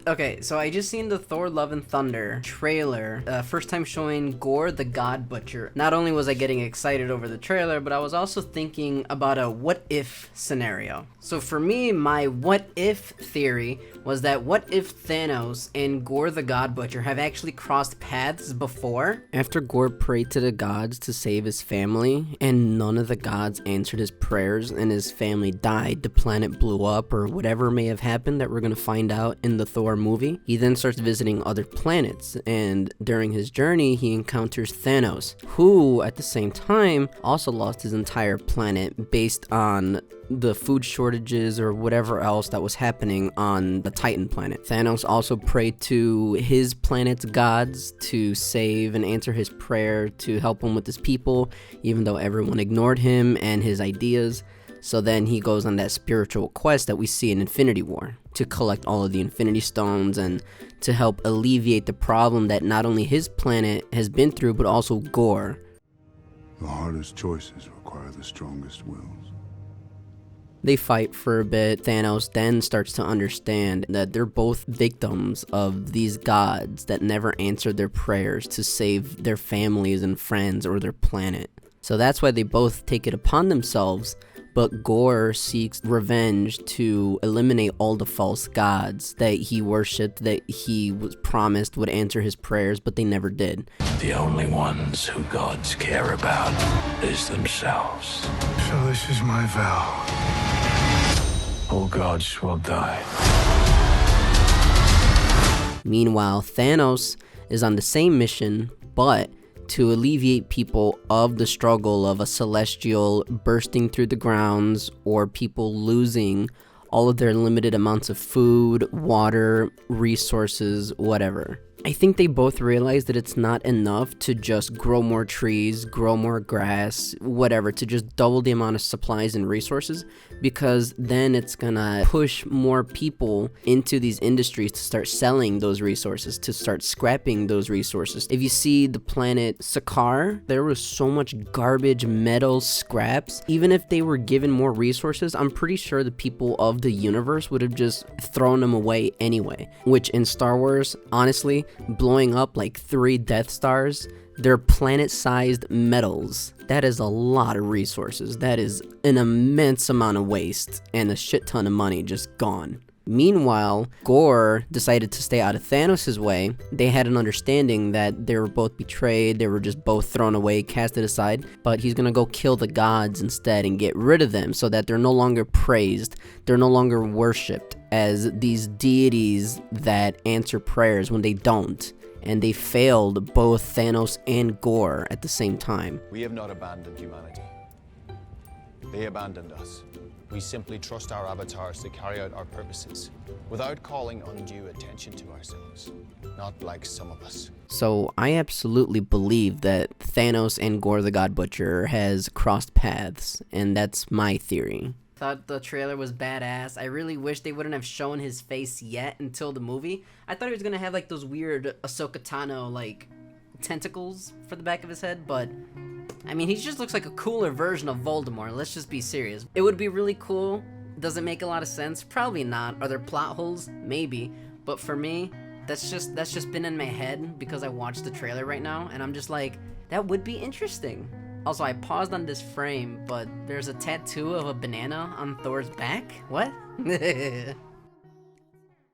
Okay, so I just seen the Thor Love and Thunder trailer, first time showing Gorr the God Butcher. Not only was I getting excited over the trailer, but I was also thinking about a what if scenario. So for me, my what if theory was that what if Thanos and Gorr the God Butcher have actually crossed paths before? After Gorr prayed to the gods to save his family, and none of the gods answered his prayers and his family died, the planet blew up or whatever may have happened that we're gonna find out in the Thor movie. He then starts visiting other planets, and during his journey he encounters Thanos, who at the same time also lost his entire planet based on the food shortages or whatever else that was happening on the Titan planet. Thanos also prayed to his planet's gods to save and answer his prayer to help him with his people, even though everyone ignored him and his ideas. So then he goes on that spiritual quest that we see in Infinity War to collect all of the Infinity Stones and to help alleviate the problem that not only his planet has been through, but also Gorr. The hardest choices require the strongest wills. They fight for a bit. Thanos then starts to understand that they're both victims of these gods that never answered their prayers to save their families and friends or their planet. So that's why they both take it upon themselves, but Gorr seeks revenge to eliminate all the false gods that he worshipped, that he was promised would answer his prayers, but they never did. The only ones who gods care about is themselves. So this is my vow. All gods will die. Meanwhile, Thanos is on the same mission, but to alleviate people of the struggle of a celestial bursting through the grounds or people losing all of their limited amounts of food, water, resources, whatever. I think they both realize that it's not enough to just grow more trees, grow more grass, whatever, to just double the amount of supplies and resources, because then it's gonna push more people into these industries to start selling those resources, to start scrapping those resources. If you see the planet Sakaar, there was so much garbage, metal, scraps. Even if they were given more resources, I'm pretty sure the people of the universe would have just thrown them away anyway, which in Star Wars, honestly, blowing up like 3 Death Stars, they're planet-sized metals. That is a lot of resources. That is an immense amount of waste and a shit ton of money just gone. Meanwhile, Gorr decided to stay out of Thanos' way. They had an understanding that they were both betrayed, they were just both thrown away, casted aside, but he's gonna go kill the gods instead and get rid of them so that they're no longer praised, they're no longer worshipped as these deities that answer prayers when they don't. And they failed both Thanos and Gorr at the same time. We have not abandoned humanity. They abandoned us. We simply trust our avatars to carry out our purposes without calling undue attention to ourselves, not like some of us. So I absolutely believe that Thanos and Gorr the God Butcher has crossed paths, and that's my theory. Thought the trailer was badass. I really wish they wouldn't have shown his face yet until the movie. I thought he was gonna have like those weird Ahsoka Tano like tentacles for the back of his head, but I mean, he just looks like a cooler version of Voldemort. Let's just be serious. It would be really cool. Does it make a lot of sense? Probably not. Are there plot holes? Maybe. But for me, that's just been in my head because I watched the trailer right now, and I'm just like, that would be interesting. Also, I paused on this frame, but there's a tattoo of a banana on Thor's back? What?